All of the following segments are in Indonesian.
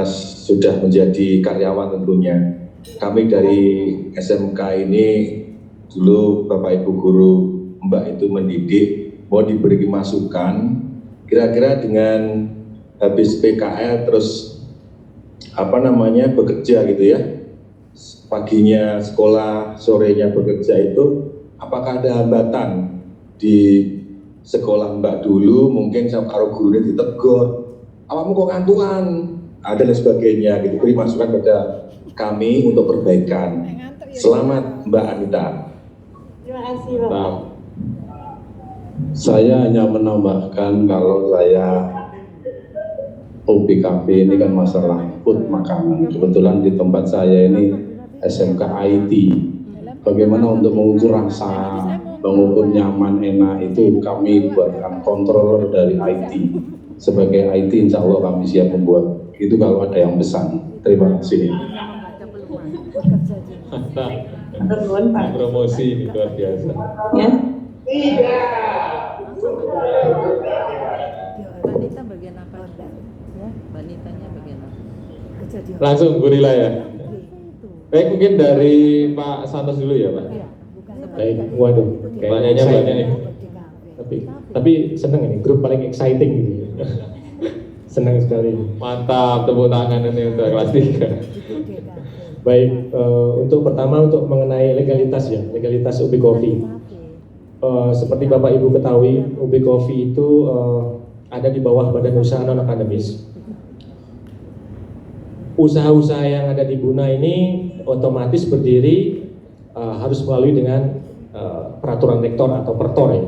sudah menjadi karyawan tentunya. Kami dari SMK ini dulu Bapak Ibu Guru Mbak itu mendidik, mau diberi masukan, kira-kira dengan habis PKL terus bekerja gitu ya, paginya sekolah, sorenya bekerja itu, apakah ada hambatan di sekolah Mbak dulu, mungkin sama karo gurunya ditegur, apamu kok ngantuan, dan sebagainya gitu, beri masukan pada kami untuk perbaikan. Selamat Mbak Anita. Terima kasih Bapak. Saya hanya menambahkan kalau saya UBKV ini kan masalah food makanan. Kebetulan di tempat saya ini SMK IT. Bagaimana untuk mengukur rasa, mengukur nyaman, enak itu kami buatkan controller dari IT. Sebagai IT insya Allah kami siap membuat itu kalau ada yang pesan. Terima kasih. Promosi ini luar biasa. Ya. Wanita bagian apa? Ya, wanitanya bagian apa? Langsung Gurila ya. Baik, mungkin dari Pak Santos dulu ya Pak. Baik, waduh. Pertanyaannya banyak ini. Tapi seneng ini, grup paling exciting gitu. Senang sekali. Mantap, tepuk tangan ini untuk kelas 3. Baik, untuk pertama untuk mengenai legalitas ya, legalitas UB Coffee. Seperti Bapak Ibu ketahui, UB Coffee itu ada di bawah Badan Usaha Non-Akademis. Usaha-usaha yang ada di Buna ini otomatis berdiri harus melalui dengan peraturan rektor atau pertor ya.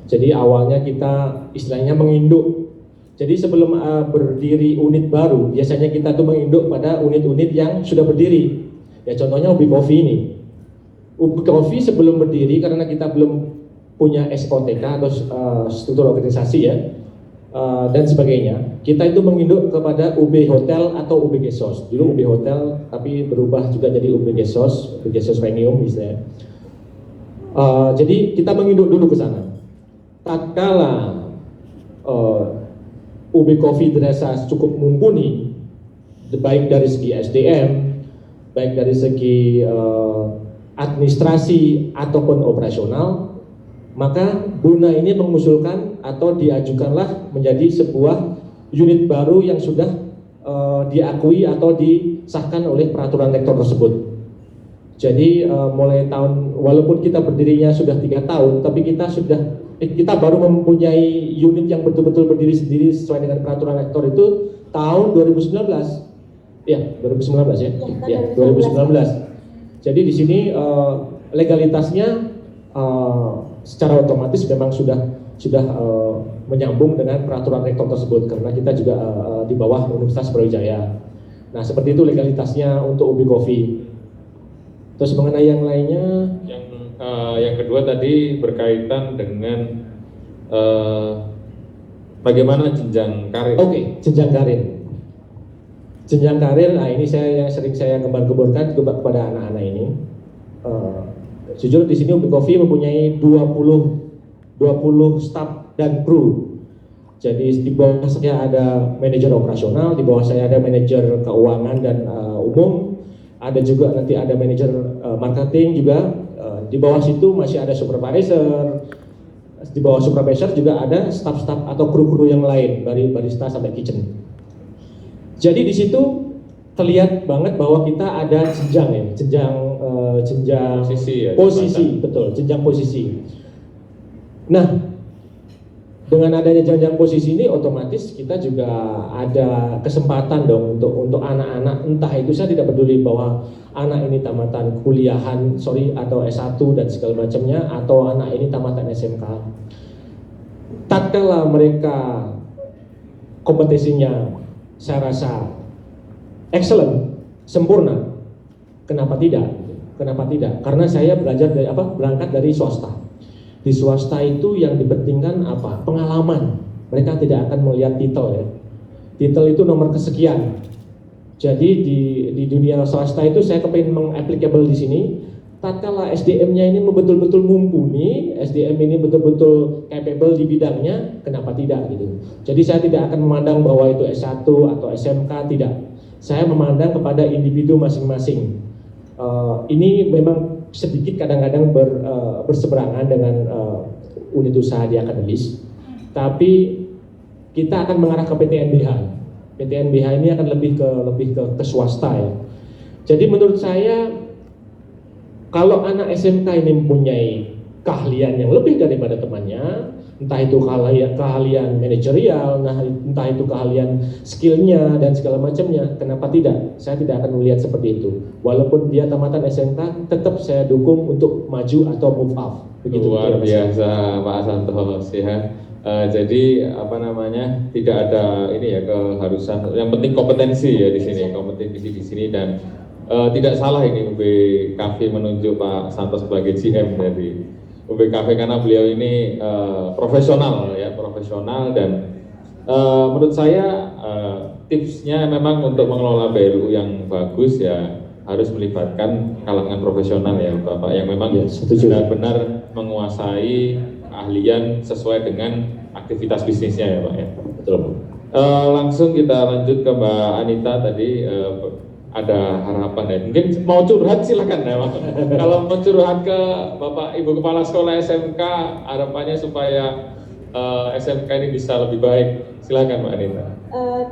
Jadi awalnya kita istilahnya menginduk. Jadi sebelum berdiri unit baru, biasanya kita tuh menginduk pada unit-unit yang sudah berdiri. Ya contohnya UB Coffee ini. UB Coffee sebelum berdiri karena kita belum punya SOTK atau struktur organisasi ya dan sebagainya. Kita itu menginduk kepada UB Hotel atau UB Gesos. Dulu UB Hotel tapi berubah juga jadi UB Gesos Premium misalnya. Jadi kita menginduk dulu ke sana. Tatkala UB Coffee dirasa cukup mumpuni, baik dari segi SDM, baik dari segi administrasi ataupun operasional, maka Buna ini mengusulkan atau diajukanlah menjadi sebuah unit baru yang sudah diakui atau disahkan oleh peraturan rektor tersebut. Jadi mulai tahun, walaupun kita berdirinya sudah 3 tahun, tapi kita baru mempunyai unit yang betul-betul berdiri sendiri sesuai dengan peraturan rektor itu tahun 2019. Ya, 2019 ya. Ya, 2019. Jadi di sini legalitasnya secara otomatis memang sudah menyambung dengan peraturan rektor tersebut karena kita juga di bawah Universitas Brawijaya. Nah, seperti itu legalitasnya untuk UB Coffee. Terus mengenai yang lainnya, yang kedua tadi berkaitan dengan bagaimana jenjang karir. Oke, jenjang karir. Jenjang karir, nah ini yang sering saya gembar-gemborkan kepada anak-anak ini. Jujur di sini UB Coffee mempunyai 20 staf dan kru. Jadi di bawah saya ada manajer operasional, di bawah saya ada manajer keuangan dan umum, ada juga nanti ada manajer marketing juga. Di bawah situ masih ada supervisor, di bawah supervisor juga ada staff-staff atau kru-kru yang lain dari barista sampai kitchen. Jadi di situ terlihat banget bahwa kita ada jenjang posisi, betul, jenjang posisi. Nah, dengan adanya jenjang posisi ini otomatis kita juga ada kesempatan dong untuk anak-anak, entah itu saya tidak peduli bahwa anak ini tamatan kuliahan, atau S1 dan segala macamnya, atau anak ini tamatan SMK. Tatkala mereka kompetisinya saya rasa excellent, sempurna, kenapa tidak? Kenapa tidak? Karena saya berangkat dari swasta. Di swasta itu yang dipentingkan apa? Pengalaman. Mereka tidak akan melihat titel ya. Titel itu nomor kesekian. Jadi di dunia swasta itu saya kepingin meng-applicable di sini. tatkala SDM-nya ini betul-betul mumpuni, SDM ini betul-betul capable di bidangnya, kenapa tidak gitu. Jadi saya tidak akan memandang bahwa itu S1 atau SMK, tidak. Saya memandang kepada individu masing-masing. Ini memang sedikit kadang-kadang berseberangan dengan unit usaha di akademis, tapi kita akan mengarah ke PTNBH. PTNBH ini akan lebih ke swasta ya. Jadi menurut saya, kalau anak SMK ini mempunyai keahlian yang lebih daripada temannya, entah itu keahlian manajerial, entah itu keahlian skillnya dan segala macamnya, kenapa tidak? Saya tidak akan melihat seperti itu. Walaupun dia tamatan SMK, tetap saya dukung untuk maju atau move up. Begitu. Luar biasa Pak Santos ya. Jadi tidak ada ini ya keharusan. Yang penting kompetensi ya di sini, kompetensi di sini, dan tidak salah ini UBKV menunjuk Pak Santos sebagai GM dari UBKV karena beliau ini profesional dan menurut saya tipsnya memang untuk mengelola BLU yang bagus ya harus melibatkan kalangan profesional ya Bapak yang memang benar-benar menguasai keahlian sesuai dengan aktivitas bisnisnya ya Pak ya. Betul. Langsung kita lanjut ke Mbak Anita tadi. Ada harapan ya, mungkin mau curhat silakan ya Pak. Kalau mau curhat ke Bapak Ibu Kepala Sekolah SMK, harapannya supaya SMK ini bisa lebih baik, silakan Mbak Anita.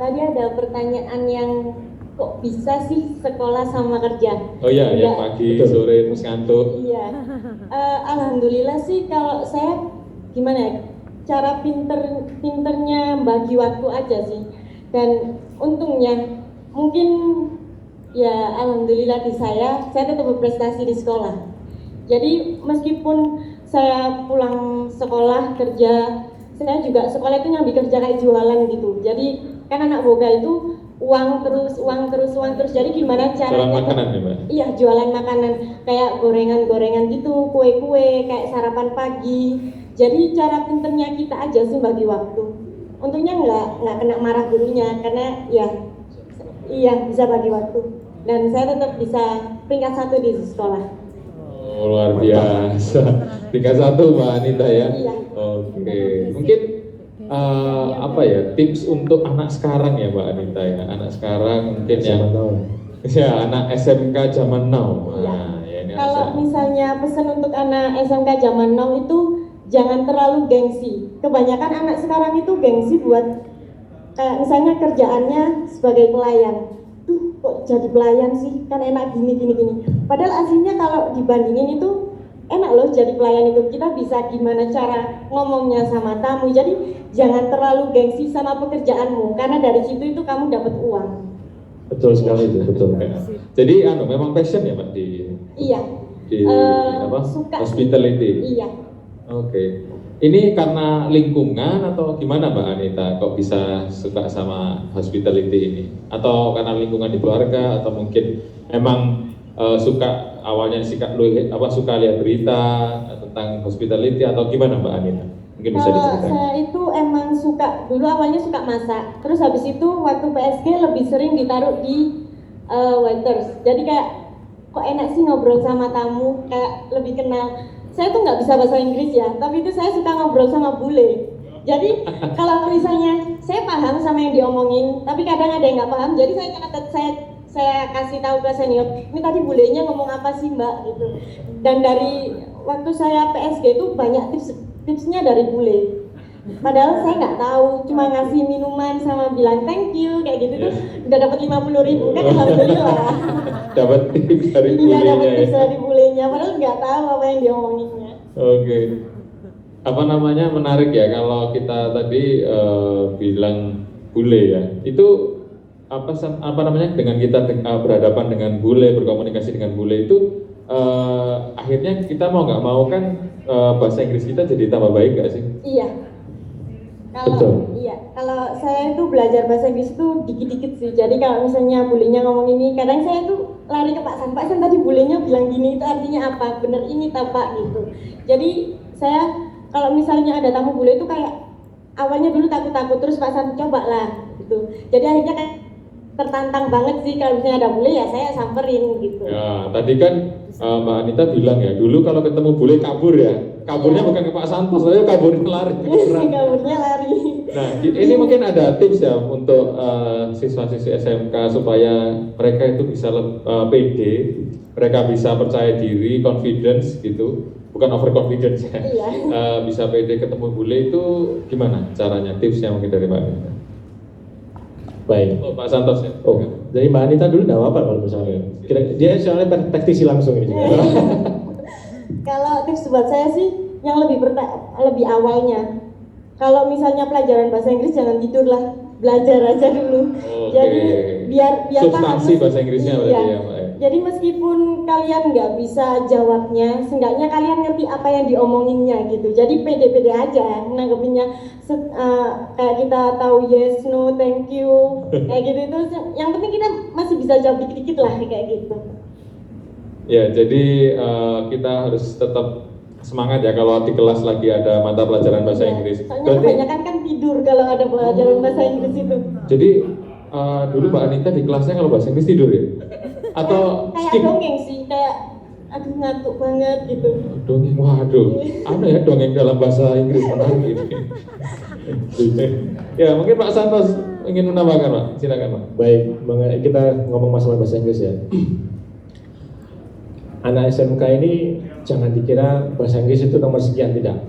Tadi ada pertanyaan yang kok bisa sih sekolah sama kerja? Oh iya, yang pagi, sore, terus ngantuk. Iya, alhamdulillah sih kalau saya gimana ya, cara pinternya bagi waktu aja sih. Dan untungnya mungkin ya alhamdulillah di saya tetap berprestasi di sekolah. Jadi meskipun saya pulang sekolah kerja, saya juga sekolah itu nyambi kerja kayak jualan gitu. Jadi kan anak boga itu uang terus. Jadi gimana caranya? Jualan makanan ya Mbak? Iya, jualan makanan kayak gorengan-gorengan gitu, kue-kue, kayak sarapan pagi. Jadi cara pinternya kita aja sih bagi waktu. Untungnya nggak kena marah gurunya karena iya bisa bagi waktu. Dan saya tetap bisa peringkat 1 di sekolah. Oh, luar biasa. Peringkat 1 Mbak Anita ya? Iya. Oke. Mungkin tips untuk anak sekarang ya Mbak Anita ya? Anak sekarang mungkin anak SMK zaman now. Nah, ya, ini kalau misalnya pesan untuk anak SMK zaman now itu jangan terlalu gengsi. Kebanyakan anak sekarang itu gengsi buat kayak misalnya kerjaannya sebagai pelayan. Kok jadi pelayan sih, kan enak gini. Padahal aslinya kalau dibandingin itu enak loh jadi pelayan itu. Kita bisa gimana cara ngomongnya sama tamu. Jadi jangan terlalu gengsi sama pekerjaanmu, karena dari situ itu kamu dapat uang. Betul sekali itu, betul. Jadi memang passion ya Pak di suka hospitality. Iya. Oke. Ini karena lingkungan atau gimana Mbak Anita kok bisa suka sama hospitality ini? Atau karena lingkungan di keluarga atau mungkin emang suka awalnya suka lihat berita tentang hospitality atau gimana Mbak Anita? Mungkin bisa diceritakan. Saya itu emang suka, dulu awalnya suka masak. Terus habis itu waktu PSG lebih sering ditaruh di waiters. Jadi kayak kok enak sih ngobrol sama tamu, kayak lebih kenal. Saya tuh nggak bisa bahasa Inggris ya, tapi itu saya suka ngobrol sama bule. Jadi kalau misalnya saya paham sama yang diomongin, tapi kadang ada yang nggak paham, jadi saya kasih tahu ke senior, ini tadi bulenya ngomong apa sih Mbak gitu. Dan dari waktu saya PSG itu banyak tipsnya dari bule. Padahal saya nggak tahu, cuma ngasih minuman sama bilang thank you kayak gitu tuh udah dapat 50.000 kan, alhamdulillah. Dapat tips dari bulenya. Iya, dapat tips dari bulenya, padahal nggak tahu apa yang diomonginnya. Oke. Menarik ya kalau kita tadi bilang bule ya. Itu dengan kita berhadapan dengan bule, berkomunikasi dengan bule itu akhirnya kita mau nggak mau kan bahasa Inggris kita jadi tambah baik nggak sih? Iya. Kalau saya itu belajar bahasa Inggris itu dikit-dikit sih. Jadi kalau misalnya bulenya ngomong ini, kadang saya tuh lari ke Pak San tadi bulenya bilang gini itu artinya apa? Bener ini tak Pak gitu. Jadi saya kalau misalnya ada tamu bule itu kayak awalnya dulu takut-takut, terus Pak San coba lah gitu. Jadi akhirnya tertantang banget sih kalau misalnya ada bule ya saya samperin gitu. Ya, tadi kan Mbak Anita bilang ya, dulu kalau ketemu bule kabur ya. Kaburnya bukan ke Pak Santos, tapi kaburnya lari. Kaburnya lari. Nah, ini mungkin ada tips ya untuk siswa-siswi SMK supaya mereka itu bisa pede, mereka bisa percaya diri, confidence gitu, bukan overconfidence ya. Iya. Bisa pede ketemu bule itu gimana caranya? Tipsnya mungkin dari Mbak Anita. Baik. Oh, Pak Santos ya. Oh, dari Mbak Anita dulu enggak apa-apa kalau misalnya. Dia soalnya praktisi langsung ini. Kalau tips buat saya sih yang lebih awalnya. Kalau misalnya pelajaran bahasa Inggris jangan tidur lah, belajar aja dulu. Oke. Jadi biar Substansi paham. bahasa Inggrisnya berarti ya, Mbak. Jadi meskipun kalian nggak bisa jawabnya, seenggaknya kalian ngerti apa yang diomonginnya gitu. Jadi pede-pede aja nanggepinnya. Kayak kita tahu yes, no, thank you, kayak gitu itu. Yang penting kita masih bisa jawab dikit-dikit lah kayak gitu. Ya, jadi kita harus tetap semangat ya kalau di kelas lagi ada mata pelajaran bahasa Inggris. Soalnya kebanyakan kan tidur kalau ada pelajaran bahasa Inggris itu. Jadi dulu Mbak Anita di kelasnya kalau bahasa Inggris tidur ya? Atau Kayak skip? dongeng sih, kayak aduh ngantuk banget gitu. Dongeng, waduh, ada ya dongeng dalam bahasa Inggris menarik gitu. Ya, mungkin Pak Santos ingin menambahkan, Pak. Silakan, Pak. Baik, kita ngomong masalah bahasa Inggris ya. Anak SMK ini jangan dikira bahasa Inggris itu nomor sekian, tidak.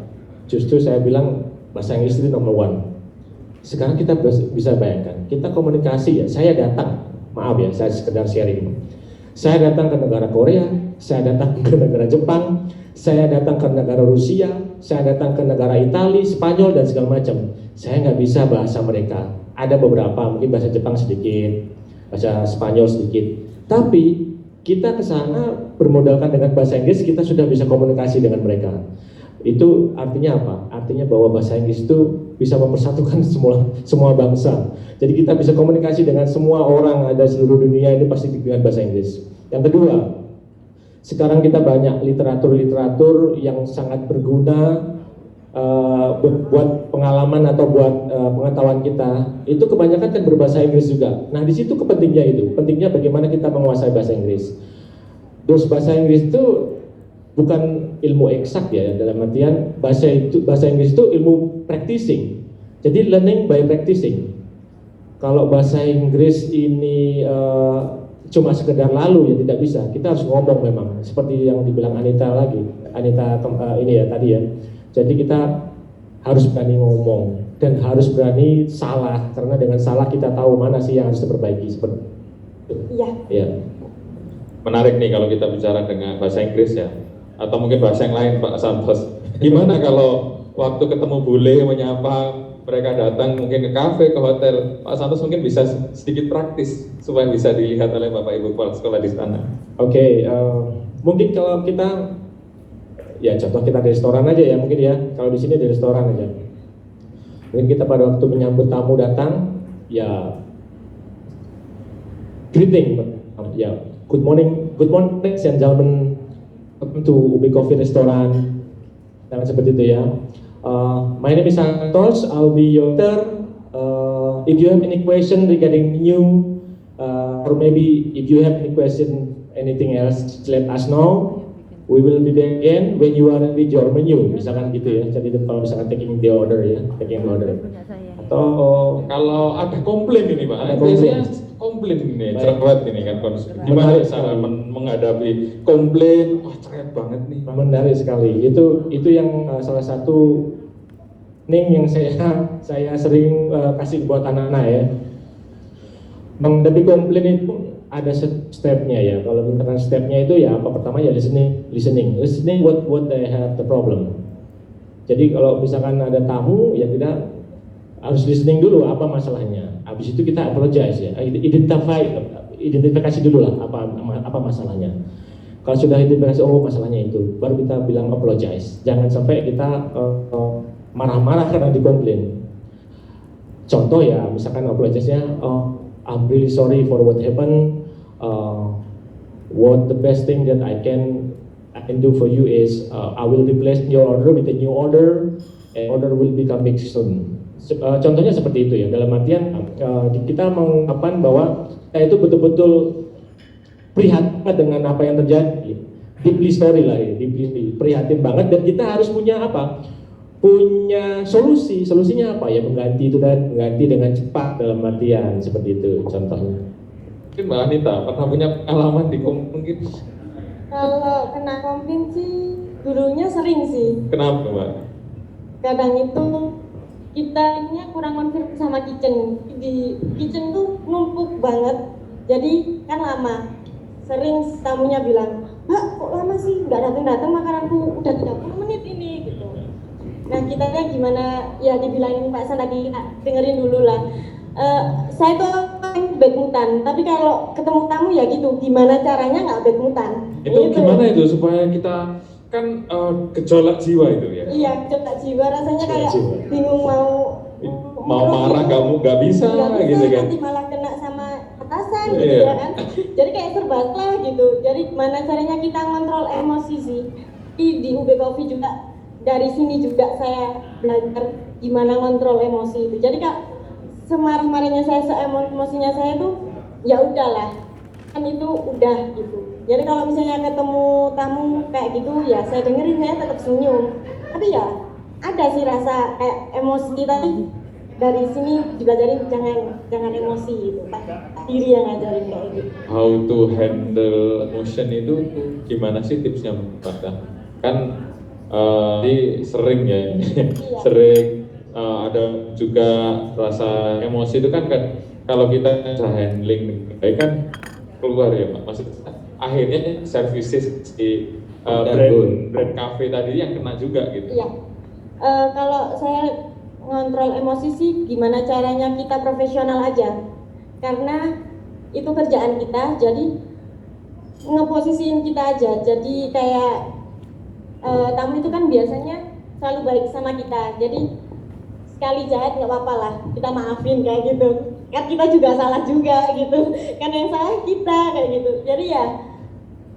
Justru saya bilang bahasa Inggris itu nomor one. Sekarang kita bisa bayangkan, kita komunikasi ya, saya datang, maaf ya, saya sekedar sharing. Saya datang ke negara Korea, saya datang ke negara Jepang, saya datang ke negara Rusia, saya datang ke negara Italia, Spanyol dan segala macam. Saya nggak bisa bahasa mereka. Ada beberapa, mungkin bahasa Jepang sedikit, bahasa Spanyol sedikit. Tapi kita ke sana bermodalkan dengan bahasa Inggris, kita sudah bisa komunikasi dengan mereka. Itu artinya apa? Artinya bahwa bahasa Inggris itu bisa mempersatukan semua bangsa. Jadi kita bisa komunikasi dengan semua orang ada seluruh dunia ini pasti dengan bahasa Inggris. Yang kedua, sekarang kita banyak literatur-literatur yang sangat berguna buat pengalaman atau buat pengetahuan kita. Itu kebanyakan kan berbahasa Inggris juga. Nah di situ pentingnya bagaimana kita menguasai bahasa Inggris. Terus bahasa Inggris itu bukan ilmu eksak ya, dalam artian bahasa Inggris itu ilmu practicing. Jadi learning by practicing. Kalau bahasa Inggris ini cuma sekedar lalu ya tidak bisa. Kita harus ngomong memang seperti yang dibilang Anita ini ya tadi ya. Jadi kita harus berani ngomong dan harus berani salah, karena dengan salah kita tahu mana sih yang harus diperbaiki seperti itu. Iya. Ya. Menarik nih kalau kita bicara dengan bahasa Inggris ya, atau mungkin bahasa yang lain Pak Santos. Gimana kalau waktu ketemu bule menyapa, mereka datang mungkin ke kafe, ke hotel, Pak Santos mungkin bisa sedikit praktis supaya bisa dilihat oleh Bapak Ibu kepala sekolah di sana. Oke, mungkin kalau kita, ya contoh kita di restoran aja ya mungkin ya, kalau di sini di restoran aja. Mungkin kita pada waktu menyambut tamu datang, ya greeting, ya good morning ladies and gentlemen, welcome to Ubi Coffee Restaurant, dan seperti itu ya. My name is Santos, I'll be your tutor. If you have any question regarding menu, or maybe if you have any question, anything else, let us know. We will be back again when you are with your menu, misalkan gitu ya. Jadi kalau misalkan taking the order ya, taking the order. Atau kalau ada komplain ini Pak, ada biasanya komplain ini, cerewet ini kan. Gimana cara menghadapi komplain? Wah cerewet banget nih. Menarik sekali. Itu yang salah satu yang saya sering kasih buat anak-anak ya. Menghadapi komplain itu ada stepnya ya. Kalau misalkan stepnya itu ya apa pertama ya listening what they have the problem. Jadi kalau misalkan ada tamu ya kita harus listening dulu apa masalahnya. Habis itu kita apologize ya. Identifikasi dulu lah apa masalahnya. Kalau sudah identifikasi masalahnya itu, baru kita bilang apologize. Jangan sampai kita marah-marah karena dikomplain. Contoh ya, misalkan apologize-nya, I'm really sorry for what happened. What the best thing that I can do for you is I will replace your order with a new order, and order will be coming soon. Contohnya seperti itu ya, dalam artian kita mengungkapkan bahwa kita itu betul-betul prihatin dengan apa yang terjadi, deeply story lah ya, deeply prihatin banget, dan kita harus punya apa? Punya solusinya apa ya, mengganti itu dan mengganti dengan cepat, dalam artian seperti itu contohnya. Mungkin Mbak Anita pernah punya pengalaman di mungkin? Kalau kena komplain sih dulunya sering sih. Kenapa Mbak? Kadang itu kitanya kurang konfirm sama kitchen. Di kitchen tuh numpuk banget, jadi kan lama. Sering tamunya bilang, "Mbak, kok lama sih nggak datang-datang, makananku udah 30 menit ini," gitu. Nah, kitanya gimana? Ya dibilangin Pak San tadi, dengerin dulu lah. Saya tuh bad mutan, tapi kalau ketemu tamu ya gitu, gimana caranya nggak bad mutan? Itu gimana itu supaya kita kan gejolak jiwa itu ya? Iya, gejolak jiwa, rasanya kayak bingung mau marah nggak bisa gitu kan? nanti malah kena sama atasan gitu Iya. ya kan. Jadi kayak serba salah gitu. Jadi gimana caranya kita ngontrol emosi sih? Di UB Coffee juga, dari sini juga saya belajar gimana ngontrol emosi itu. Jadi kak, semarah-marahnya saya, emosinya saya tuh ya udahlah, kan itu udah gitu. Jadi kalau misalnya ketemu tamu kayak gitu ya saya dengerin, saya tetap senyum. Tapi ya ada sih rasa kayak emosi tadi, dari sini dipelajarin jangan emosi gitu. Pak diri yang ngajarin kayak gitu. How to handle emotion itu gimana sih tipsnya Mbak? Kan ini sering ya, sering ada juga rasa emosi itu kan kalau kita bisa handling baik kan keluar ya Pak. Maksudnya akhirnya services di brand cafe tadi yang kena juga gitu. Iya. Kalau saya ngontrol emosi sih gimana caranya kita profesional aja. Karena itu kerjaan kita, jadi ngeposisiin kita aja. Jadi kayak tamu itu kan biasanya selalu baik sama kita. Jadi sekali jahat nggak apa-apa lah, kita maafin kayak gitu. Kan kita juga salah juga gitu. Kan yang salah kita kayak gitu. Jadi ya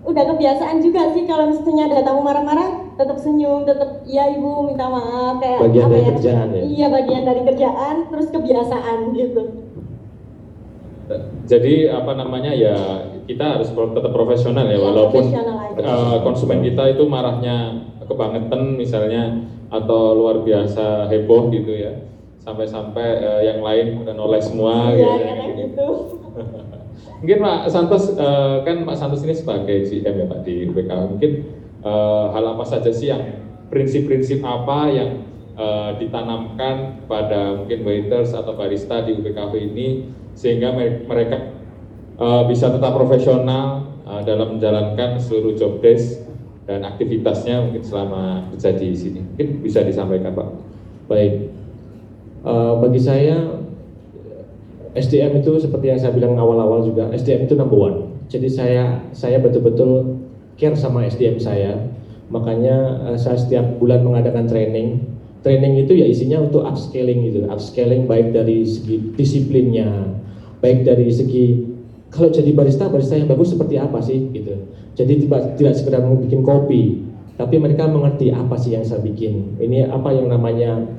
udah kebiasaan juga sih kalau misalnya ada tamu marah-marah tetap senyum, tetap iya ibu minta maaf kayak Bagian apa dari ya? kerjaan ya? Iya, bagian dari kerjaan, terus kebiasaan gitu. Jadi apa namanya ya, kita harus tetap profesional ya, walaupun Profesional aja. konsumen kita itu marahnya kebangetan misalnya atau luar biasa heboh gitu ya, sampai-sampai yang lain udah noleh semua Iya, gitu. kayak gitu. Mungkin Pak Santos, kan Pak Santos ini sebagai GM ya Pak di UBK, mungkin hal apa saja sih yang prinsip-prinsip apa yang ditanamkan pada mungkin waiters atau barista di UBKV ini sehingga mereka bisa tetap profesional dalam menjalankan seluruh job desk dan aktivitasnya mungkin selama kerja di sini. Mungkin bisa disampaikan Pak. Baik, bagi saya SDM itu seperti yang saya bilang awal-awal juga, SDM itu number one. Jadi saya betul-betul care sama SDM saya. Makanya saya setiap bulan mengadakan training. Training itu ya isinya untuk upscaling gitu. Upscaling baik dari segi disiplinnya, baik dari segi kalau jadi barista yang bagus seperti apa sih gitu. Jadi tidak sekedar mau bikin kopi, tapi mereka mengerti apa sih yang saya bikin. Ini apa yang namanya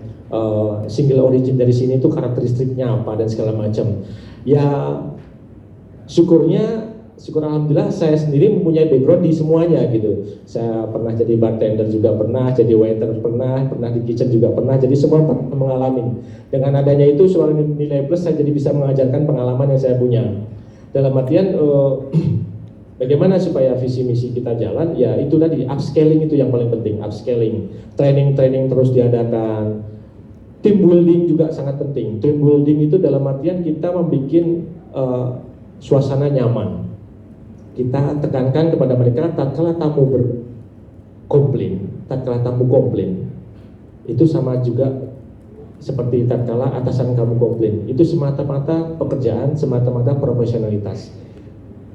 single origin dari sini itu karakteristiknya apa dan segala macam. Ya syukur alhamdulillah saya sendiri mempunyai background di semuanya gitu. Saya pernah jadi bartender juga pernah, jadi waiter pernah di kitchen juga pernah. Jadi semua pernah mengalami. Dengan adanya itu selalu nilai plus, saya jadi bisa mengajarkan pengalaman yang saya punya. Dalam artian bagaimana supaya visi misi kita jalan, ya itu tadi upscaling itu yang paling penting. Upscaling, training terus diadakan. Team building juga sangat penting. Team building itu dalam artian kita membuat suasana nyaman. Kita tekankan kepada mereka tatkala tamu komplain, itu sama juga seperti tatkala atasan kamu komplain. Itu semata-mata pekerjaan, semata-mata profesionalitas.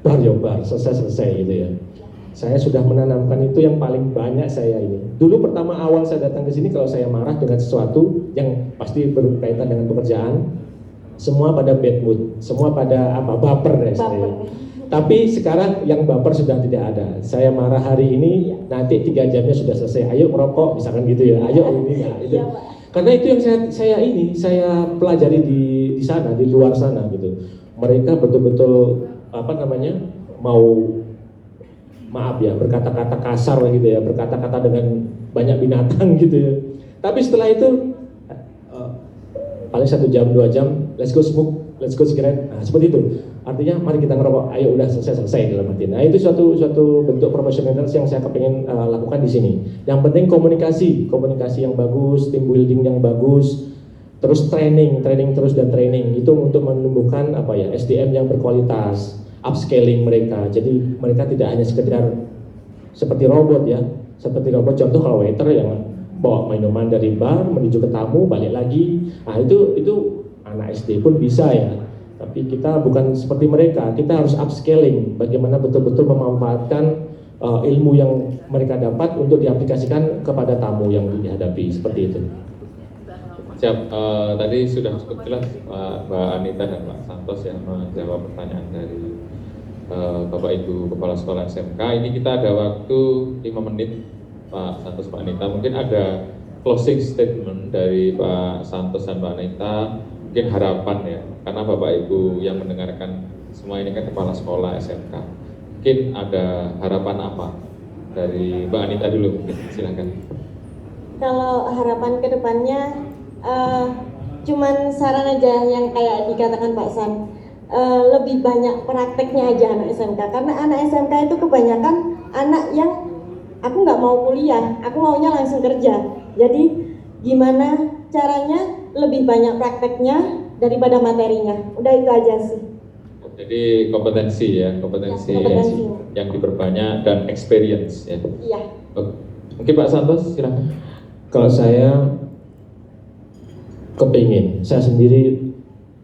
Bar selesai gitu ya. Saya sudah menanamkan itu yang paling banyak saya ini. Dulu pertama awal saya datang ke sini, kalau saya marah dengan sesuatu yang pasti berkaitan dengan pekerjaan, semua pada bad mood, semua pada baper ya saya. Tapi sekarang yang baper sudah tidak ada. Saya marah hari ini, nanti 3 jamnya sudah selesai. Ayo merokok, misalkan gitu ya. Ayo ini, nah, itu. Karena itu yang saya pelajari di sana, di luar sana gitu. Mereka betul-betul mau, maaf ya, berkata-kata kasar gitu ya, berkata-kata dengan banyak binatang gitu ya. Tapi setelah itu paling 1 jam 2 jam, let's go smoke, let's go cigarette, nah, seperti itu. Artinya mari kita ngerokok, ayo udah selesai dalam arti. Nah itu suatu bentuk profesionalitas yang saya kepengen lakukan di sini. Yang penting komunikasi yang bagus, team building yang bagus, terus training terus dan training itu untuk menumbuhkan SDM yang berkualitas, upscaling mereka. Jadi mereka tidak hanya sekedar seperti robot ya, seperti robot. Contoh kalau waiter yang bawa minuman dari bar menuju ke tamu balik lagi, nah itu anak SD pun bisa ya. Tapi kita bukan seperti mereka, kita harus upscaling, bagaimana betul-betul memanfaatkan ilmu yang mereka dapat untuk diaplikasikan kepada tamu yang dihadapi, seperti itu. Siap, tadi sudah cukup jelas Mbak Anita dan Pak Santos yang menjawab pertanyaan dari Bapak Ibu Kepala Sekolah SMK. Ini kita ada waktu 5 menit, Pak Santos, Pak Anita. Mungkin ada closing statement dari Pak Santos dan Mbak Anita, mungkin harapan ya, karena Bapak Ibu yang mendengarkan semua ini kan kepala sekolah SMK. Mungkin ada harapan apa dari Mbak Anita dulu, mungkin silakan. Kalau harapan kedepannya cuman saran aja yang kayak dikatakan Pak San, lebih banyak prakteknya aja anak SMK, karena anak SMK itu kebanyakan anak yang aku nggak mau kuliah, aku maunya langsung kerja. Jadi gimana caranya lebih banyak prakteknya daripada materinya, udah itu aja sih. Jadi kompetensi ya, kompetensi yang diperbanyak dan experience ya. Iya. Oke. Mungkin Pak Santos silakan. Kalau saya kepingin, saya sendiri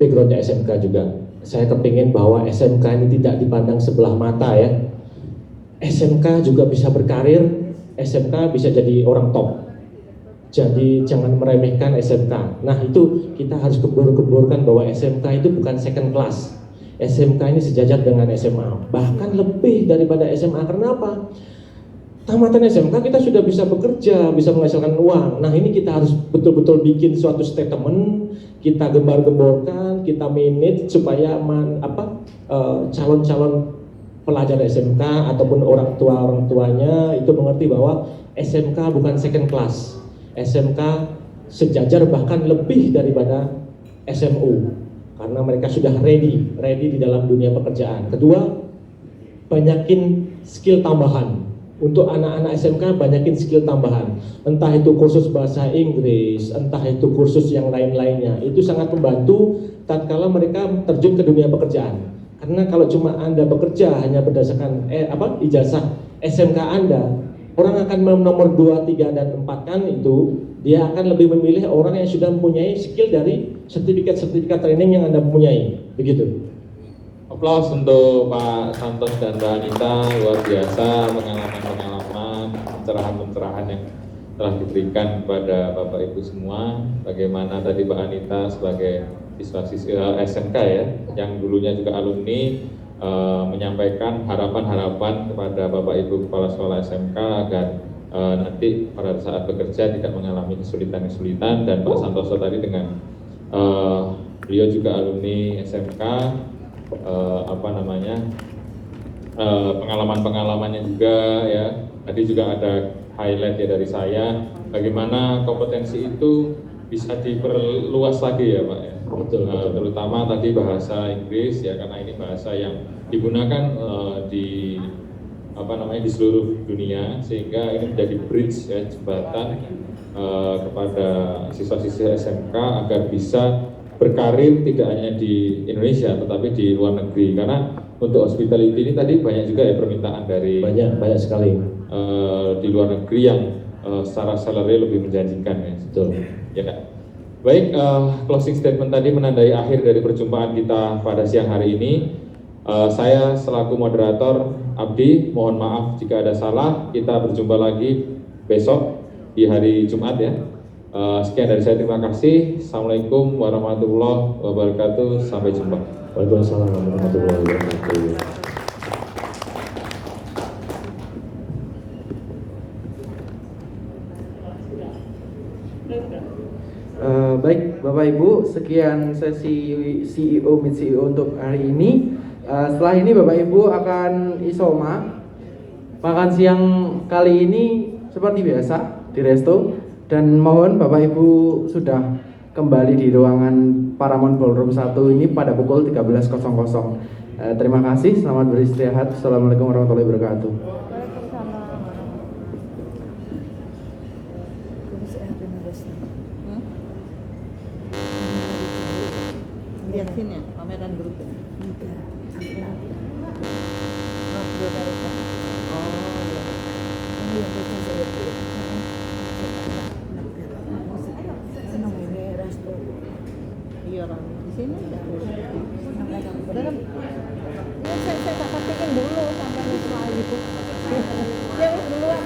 backgroundnya SMK juga, saya kepingin bahwa SMK ini tidak dipandang sebelah mata ya. SMK juga bisa berkarir, SMK bisa jadi orang top. Jadi jangan meremehkan SMK. Nah itu kita harus kebur-keburkan bahwa SMK itu bukan second class. SMK ini sejajar dengan SMA, bahkan lebih daripada SMA. Kenapa? Tamatan SMK kita sudah bisa bekerja, bisa menghasilkan uang. Nah ini kita harus betul-betul bikin suatu statement, kita gembar-gemborkan, kita manage supaya calon-calon pelajar SMK ataupun orang tuanya itu mengerti bahwa SMK bukan second class. SMK sejajar bahkan lebih daripada SMU karena mereka sudah ready di dalam dunia pekerjaan. Kedua, banyakin skill tambahan. Untuk anak-anak SMK banyakin skill tambahan. Entah itu kursus bahasa Inggris, entah itu kursus yang lain-lainnya. Itu sangat membantu tatkala mereka terjun ke dunia pekerjaan. Karena kalau cuma Anda bekerja hanya berdasarkan ijazah SMK Anda, orang akan nomor 2, 3, dan 4 kan itu, dia akan lebih memilih orang yang sudah mempunyai skill dari sertifikat training yang Anda punyai. Begitu. Aplaus untuk Pak Santos dan Mbak Anita, luar biasa pengalaman-pengalaman, pencerahan-pencerahan yang telah diberikan kepada Bapak Ibu semua. Bagaimana tadi Mbak Anita sebagai siswa-siswa SMK ya, yang dulunya juga alumni, menyampaikan harapan-harapan kepada Bapak Ibu Kepala Sekolah SMK agar nanti pada saat bekerja tidak mengalami kesulitan-kesulitan. Dan Pak Santoso tadi dengan beliau juga alumni SMK, pengalaman-pengalamannya juga ya. Tadi juga ada highlight ya dari saya, bagaimana kompetensi itu bisa diperluas lagi ya Pak ya. Betul. Terutama tadi bahasa Inggris ya, karena ini bahasa yang digunakan di seluruh dunia, sehingga ini menjadi bridge ya, jembatan kepada siswa-siswa SMK agar bisa berkarir tidak hanya di Indonesia tetapi di luar negeri. Karena untuk hospitality ini tadi banyak juga ya permintaan dari banyak sekali di luar negeri yang secara salary lebih menjanjikan ya. Betul. Ya Kak. Baik, closing statement tadi menandai akhir dari perjumpaan kita pada siang hari ini. Saya selaku moderator Abdi, mohon maaf jika ada salah. Kita berjumpa lagi besok di hari Jumat ya. Sekian dari saya, terima kasih. Assalamualaikum warahmatullahi wabarakatuh. Sampai jumpa. Waalaikumsalam warahmatullahi wabarakatuh. Bapak Ibu, sekian sesi CEO Meet CEO untuk hari ini. Setelah ini Bapak Ibu akan isoma. Makan siang kali ini seperti biasa di resto, dan mohon Bapak Ibu sudah kembali di ruangan Paramount Ballroom 1 ini pada pukul 13.00. Terima kasih, selamat beristirahat. Assalamualaikum warahmatullahi wabarakatuh. Lihat sini ya, pameran grupnya. Iya orang di sini udah kan? Ya saya tak pastikan dulu sampai lupa gitu. Ya duluan.